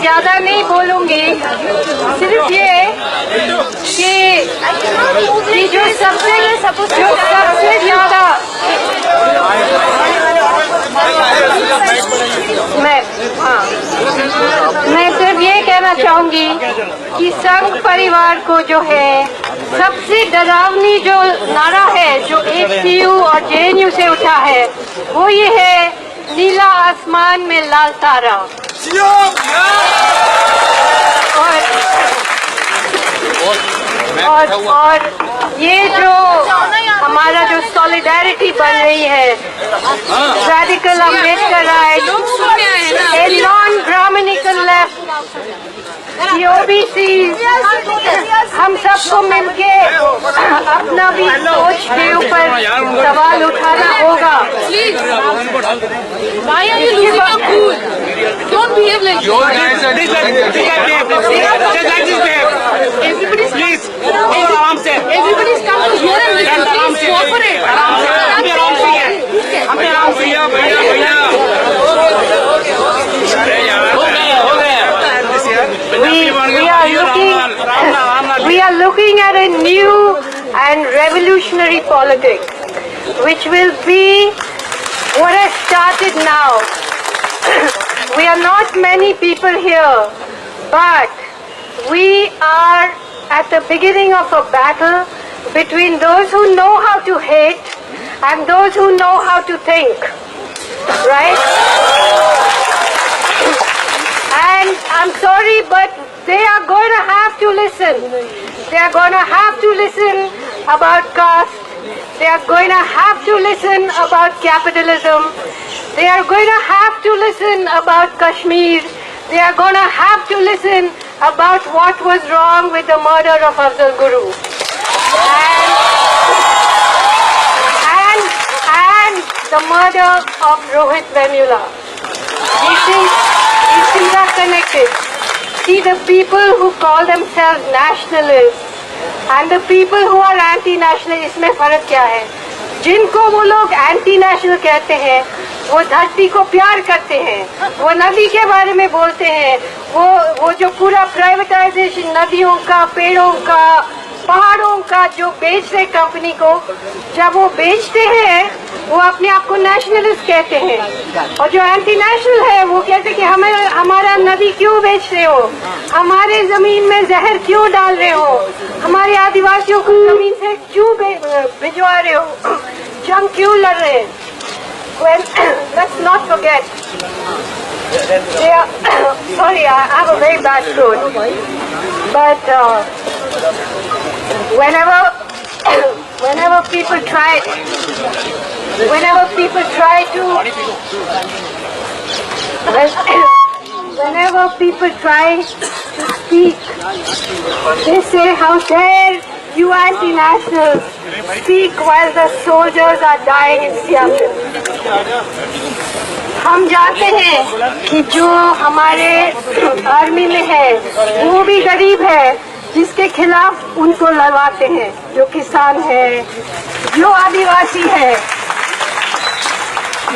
ज्यादा नहीं बोलूंगी, सिर्फ ये कि जो सबसे ज्यादा मैं सिर्फ ये कहना चाहूंगी कि संघ परिवार को जो है सबसे डरावनी जो नारा है जो HCU और JNU से उठा है वो ये है, नीला आसमान में लाल तारा। और ये जो हमारा जो सॉलिडारिटी बन रही है, radical Ambedkar right, non Brahmanical left, OBC, हम सबको मिलके अपना भी सोच के ऊपर सवाल उठाना होगा। We are looking at a new and revolutionary politics, which will be what has started now. We are not many people here, but we are at the beginning of a battle between those who know how to hate and those who know how to think, right? And I'm sorry, but they are going to have to listen. They are going to have to listen about caste. They are going to have to listen about capitalism. They are going to have to listen about Kashmir. They are going to have to listen about what was wrong with the murder of Afzal Guru. And the murder of Rohit Vemula. These things are connected. See, the people who call themselves nationalists and the people who are anti-national, इसमें फर्क क्या है? जिनको वो लोग anti-national कहते हैं, वो धरती को प्यार करते हैं, वो नदी के बारे में बोलते हैं, वो जो पूरा प्राइवेटाइजेशन नदियों का, पेड़ों का, पहाड़ों का जो बेच रहे कंपनी को, जब वो बेचते हैं वो अपने आप को नेशनलिस्ट कहते हैं, और जो एंटी नेशनल है वो कहते हैं कि हमारा नदी क्यों बेच रहे हो, हमारे जमीन में जहर क्यों डाल रहे हो, हमारे आदिवासियों को जमीन से क्यों भिजवा रहे हो, जंग क्यों लड़ रहे हैं। Well, let's not forget. Sorry, I have a very bad throat. But whenever people try to speak, they say, how dare you anti-nationals speak while the soldiers are dying in Siachen. हम जानते हैं कि जो हमारे army में है वो भी गरीब है, जिसके खिलाफ उनको लड़वाते हैं, जो किसान है, जो आदिवासी है,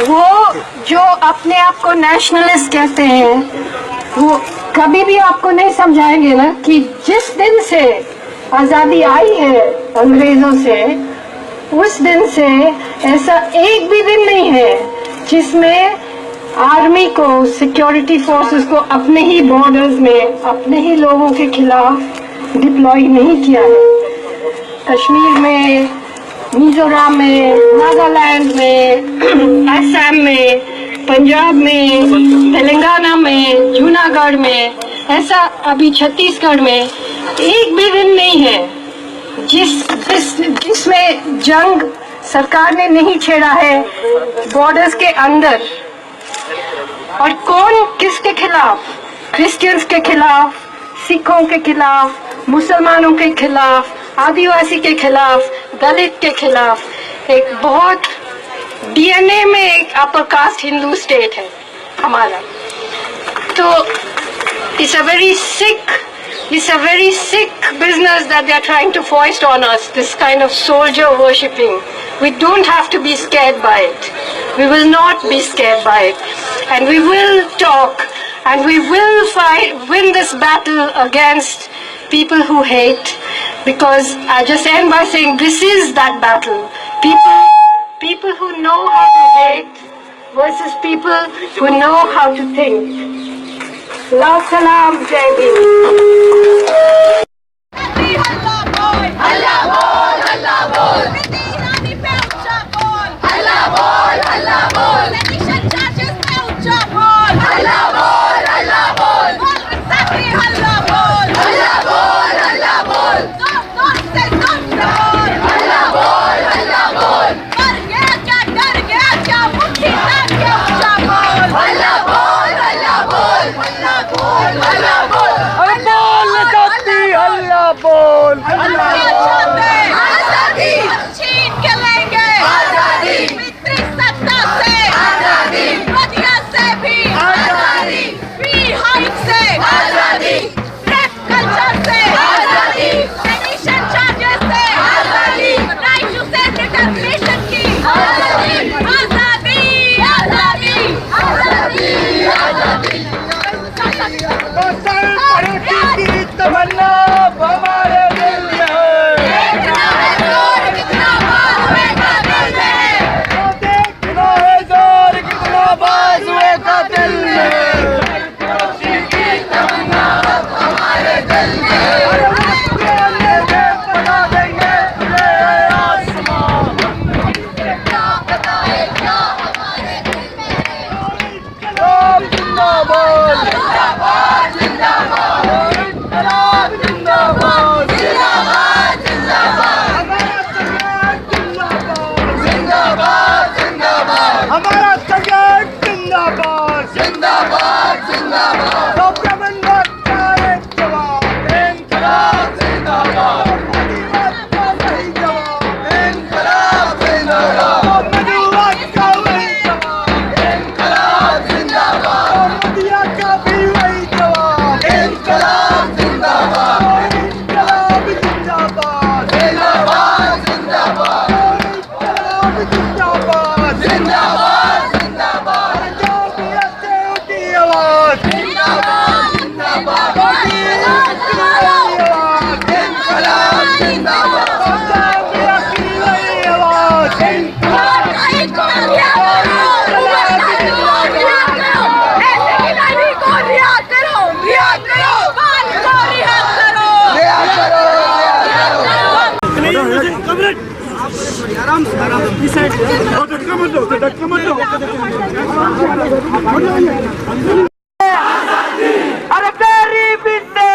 वो जो अपने आप को नेशनलिस्ट कहते हैं, वो कभी भी आपको नहीं समझाएंगे ना कि जिस दिन से आजादी आई है अंग्रेजों से, उस दिन से ऐसा एक भी दिन नहीं है जिसमें आर्मी को, सिक्योरिटी फोर्सेस को अपने ही बॉर्डर्स में अपने ही लोगों के खिलाफ डिप्लॉय नहीं किया है। कश्मीर में, मिजोरम में, नागालैंड में, असम में, पंजाब में, तेलंगाना में, जूनागढ़ में, ऐसा अभी छत्तीसगढ़ में एक भी दिन नहीं है जिसमें जंग सरकार ने नहीं छेड़ा है बॉर्डर्स के अंदर। और कौन किसके खिलाफ? क्रिश्चियंस के खिलाफ, सिखों के खिलाफ, मुसलमानों के खिलाफ, आदिवासी के खिलाफ, दलित के खिलाफ। एक बहुत डीएनए में एक अपर कास्ट हिंदू स्टेट है हमारा। तो it's a very sick business that they are trying to foist on us, this kind of soldier worshipping. We don't have to be scared by it. We will not be scared by it. And we will talk and we will win this battle against people who hate, because I just end by saying this is that battle. People who know how to hate versus people who know how to think. Love, salam, Jai Bhim. अरे गरीबी से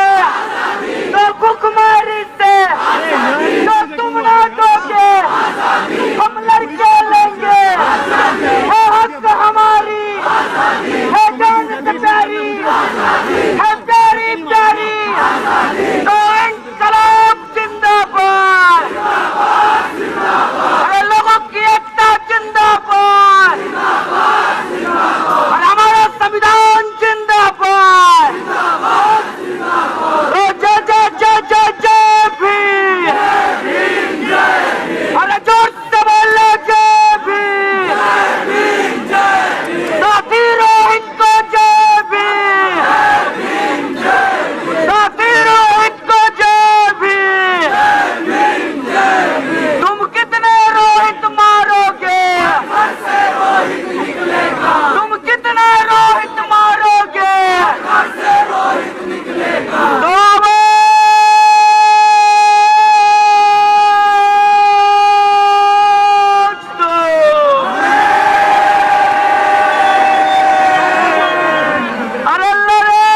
तो भुखमरी से तो तुम ना दोगे, हम लड़के लेंगे। है हक हमारी, है जान से प्यारी, है प्यारी प्यारी। तो इंकलाब जिंदाबाद, अरे लोगों की एकता जिंदाबाद, और हमारा संविधान जिंदाबाद। जय जय जय जय जय भीम, अरे जोर से बोलो जय भीम, साथी रोहित को जय भीम, साथी रोहित को जय भीम। तुम कितने रोहित मारोगे, तुम कितने रोहित मारोगे, तो अरे लड़ेंगे,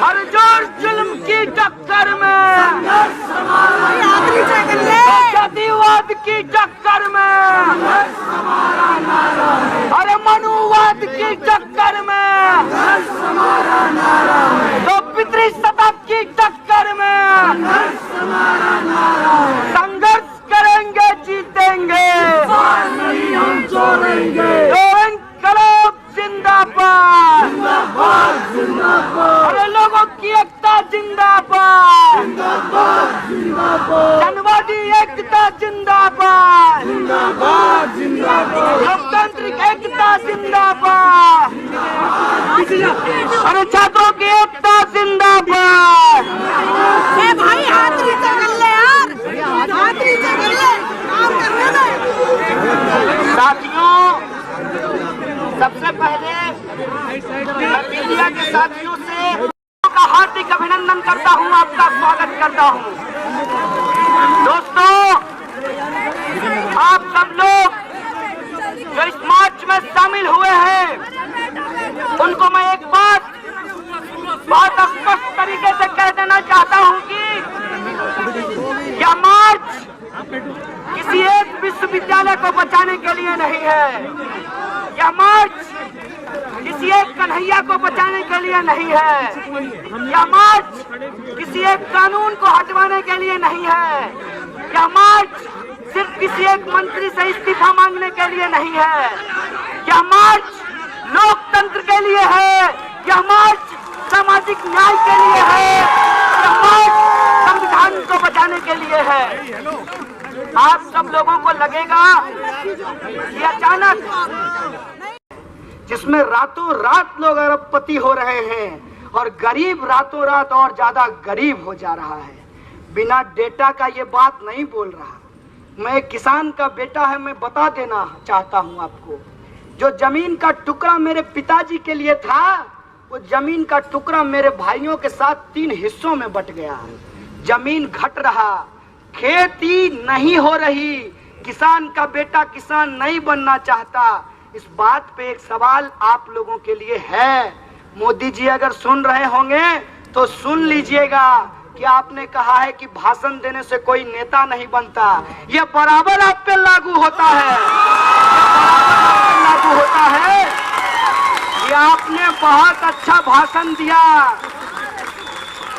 अरे जोर जुल्म की टक्कर में, जातिवाद की टक्कर में, अरे मनुवाद की टक्कर में, तो पितृसत्ता की टक्कर में संघर्ष करेंगे, जीतेंगे। तो इंकलाब जिंदाबाद, अरे लोगों की एकता जिंदाबाद। एकता जिंदाबाद, जिंदाबाद जिंदाबाद, लोकतांत्रिक एकता जिंदाबाद, अरे छात्रों की एकता जिंदाबाद। भाई हाथ नीचे कर ले यार, हाथ नीचे कर ले, काम करने दे। साथियों, सबसे पहले मैं मीडिया के साथियों से का हार्दिक अभिनंदन करता हूं, आपका स्वागत करता हूं। दोस्तों, आप सब लोग जो इस मार्च में शामिल हुए हैं, उनको मैं एक बात बहुत स्पष्ट तरीके से कह देना चाहता हूं कि यह मार्च किसी एक विश्वविद्यालय को बचाने के लिए नहीं है, यह मार्च किसी एक कन्हैया को बचाने के लिए नहीं है, यह मार्च किसी एक कानून को हटवाने के लिए नहीं है, यह मार्च सिर्फ किसी एक मंत्री से इस्तीफा मांगने के लिए नहीं है, यह मार्च लोकतंत्र के लिए है, यह मार्च सामाजिक न्याय के लिए है, यह मार्च संविधान को बचाने के लिए है। आप सब लोगों को लगेगा कि अचानक जिसमें रातों रात लोग अरबपति हो रहे हैं और गरीब रातों रात और ज्यादा गरीब हो जा रहा है, बिना डेटा का ये बात नहीं बोल रहा। मैं एक किसान का बेटा है, मैं बता देना चाहता हूं आपको, जो जमीन का टुकड़ा मेरे पिताजी के लिए था, वो जमीन का टुकड़ा मेरे भाइयों के साथ 3 हिस्सों में बट गया। जमीन घट रहा, खेती नहीं हो रही, किसान का बेटा किसान नहीं बनना चाहता। इस बात पे एक सवाल आप लोगों के लिए है। मोदी जी अगर सुन रहे होंगे तो सुन लीजिएगा कि आपने कहा है कि भाषण देने से कोई नेता नहीं बनता। यह बराबर आप पे लागू होता है, लागू होता है कि आपने बहुत अच्छा भाषण दिया,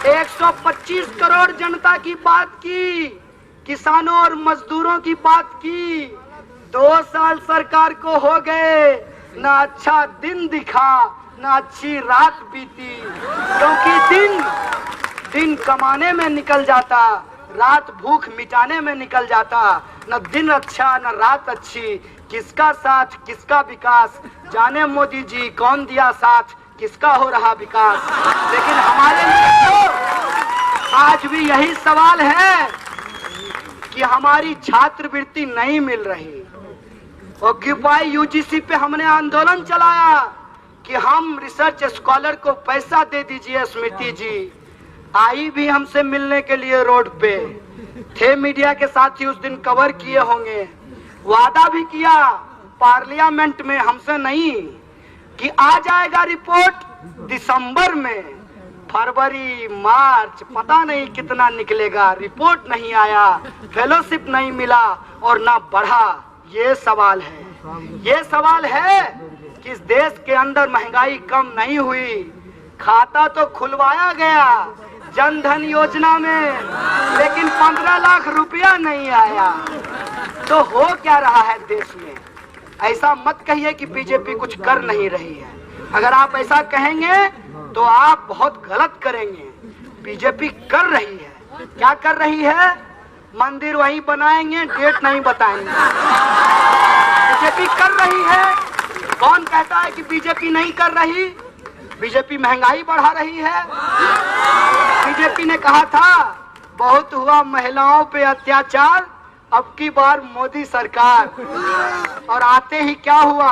125 करोड़ जनता की बात की, किसानों और मजदूरों की बात की। 2 साल सरकार को हो गए, ना अच्छा दिन दिखा ना अच्छी रात बीती, क्योंकि दिन कमाने में निकल जाता, रात भूख मिटाने में निकल जाता। न दिन अच्छा न रात अच्छी, किसका साथ किसका विकास, जाने मोदी जी कौन दिया साथ, किसका हो रहा विकास। लेकिन हमारे लिए तो आज भी यही सवाल है कि हमारी छात्रवृत्ति नहीं मिल रही। ऑक्यूपाई यूजीसी पे हमने आंदोलन चलाया कि हम रिसर्च स्कॉलर को पैसा दे दीजिए। स्मृति जी आई भी हमसे मिलने के लिए, रोड पे थे, मीडिया के साथी उस दिन कवर किए होंगे। वादा भी किया पार्लियामेंट में हमसे नहीं कि आ जाएगा रिपोर्ट दिसंबर में, फरवरी मार्च पता नहीं कितना निकलेगा, रिपोर्ट नहीं आया, फेलोशिप नहीं मिला और ना बढ़ा। ये सवाल है, ये सवाल है कि इस देश के अंदर महंगाई कम नहीं हुई। खाता तो खुलवाया गया जनधन योजना में, लेकिन 15 लाख रुपया नहीं आया। तो हो क्या रहा है देश में? ऐसा मत कहिए कि बीजेपी कुछ कर नहीं रही है। अगर आप ऐसा कहेंगे तो आप बहुत गलत करेंगे। बीजेपी कर रही है। क्या कर रही है? मंदिर वहीं बनाएंगे, डेट नहीं बताएंगे। बीजेपी कर रही है। कौन कहता है कि बीजेपी नहीं कर रही? बीजेपी महंगाई बढ़ा रही है। बीजेपी ने कहा था बहुत हुआ महिलाओं पे अत्याचार, अब की बार मोदी सरकार, और आते ही क्या हुआ?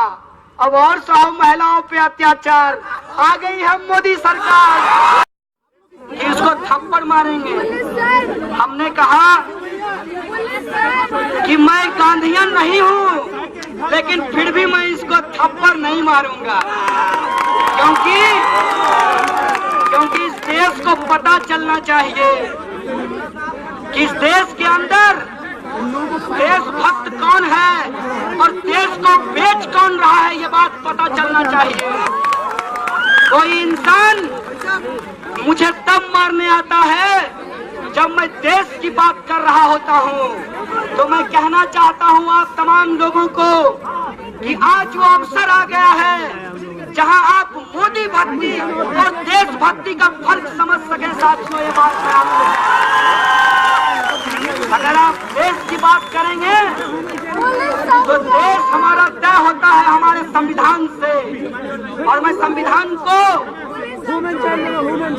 अब और 100 महिलाओं पे अत्याचार, आ गई है मोदी सरकार। इसको थप्पड़ मारेंगे। हमने कहा कि मैं गांधीयन नहीं हूँ, लेकिन फिर भी मैं इसको थप्पड़ नहीं मारूंगा, क्योंकि इस देश को पता चलना चाहिए कि इस देश के अंदर देशभक्त कौन है और देश को बेच कौन रहा है, ये बात पता चलना चाहिए। कोई इंसान मुझे तब मारने आता है जब मैं देश की बात कर रहा होता हूँ। तो मैं कहना चाहता हूँ आप तमाम लोगों को कि आज वो अवसर आ गया है जहां आप मोदी भक्ति और देशभक्ति का फर्क समझ सके। साथियों, ये बात मैं आपको, अगर आप देश की बात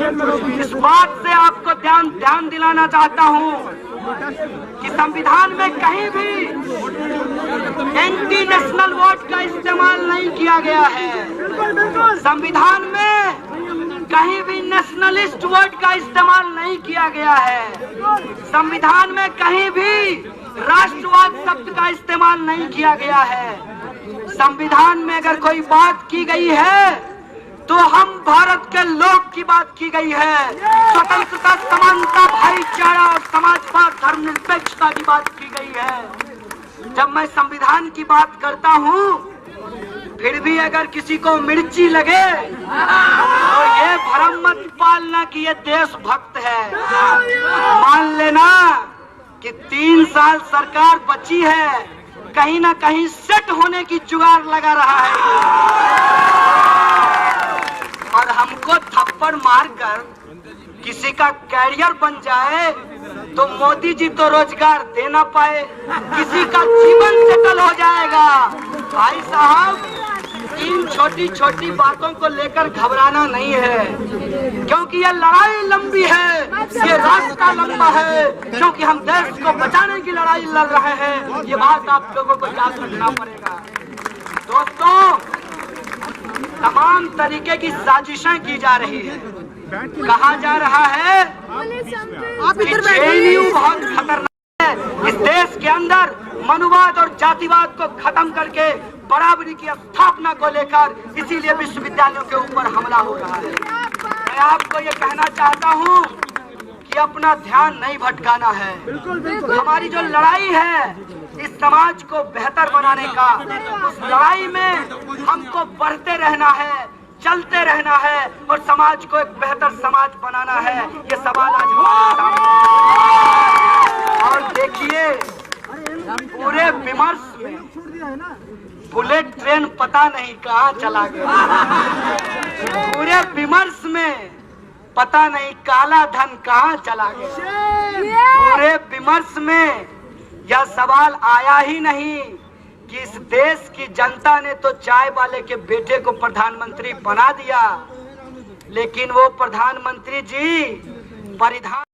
इस बात से आपको ध्यान दिलाना चाहता हूँ कि संविधान में कहीं भी एंटी नेशनल वोट का इस्तेमाल नहीं किया गया है। संविधान में कहीं भी नेशनलिस्ट वोट का इस्तेमाल नहीं किया गया है। संविधान में कहीं भी राष्ट्रवाद शब्द का इस्तेमाल नहीं किया गया है। संविधान में अगर कोई बात की गई है तो हम भारत के लोग की बात की गई है। स्वतंत्रता, समानता, भाईचारा और समाजवाद, धर्मनिरपेक्षता की बात की गई है। जब मैं संविधान की बात करता हूँ फिर भी अगर किसी को मिर्ची लगे तो ये भ्रम मत पालना कि ये देशभक्त है। मान लेना कि 3 साल सरकार बची है, कहीं ना कहीं सेट होने की जुगाड़ लगा रहा है और हमको थप्पड़ मारकर किसी का कैरियर बन जाए तो मोदी जी तो रोजगार दे ना पाए, किसी का जीवन सेटल हो जाएगा। भाई साहब, इन छोटी छोटी बातों को लेकर घबराना नहीं है, क्योंकि ये लड़ाई लंबी है, ये रास्ता लंबा है, क्योंकि हम देश को बचाने की लड़ाई लड़ रहे हैं। ये बात आप लोगों को याद रखना पड़ेगा। दोस्तों, तमाम तरीके की साजिशें की जा रही है। कहा जा रहा है कि जेएनयू बहुत खतरनाक है। इस देश के अंदर मनुवाद और जातिवाद को खत्म करके बराबरी की स्थापना को लेकर इसीलिए विश्वविद्यालयों के ऊपर हमला हो रहा है। मैं आपको ये कहना चाहता हूँ कि अपना ध्यान नहीं भटकाना है। हमारी जो लड़ाई है इस समाज को बेहतर बनाने का, उस लड़ाई में हमको बढ़ते रहना है, चलते रहना है और समाज को एक बेहतर समाज बनाना है। ये सवाल आज हमारे सामने। और देखिए, पूरे विमर्श में बुलेट ट्रेन पता नहीं कहाँ चला गया। पूरे विमर्श में पता नहीं काला धन कहाँ चला गया। पूरे विमर्श में यह सवाल आया ही नहीं कि इस देश की जनता ने तो चाय वाले के बेटे को प्रधानमंत्री बना दिया, लेकिन वो प्रधानमंत्री जी परिधान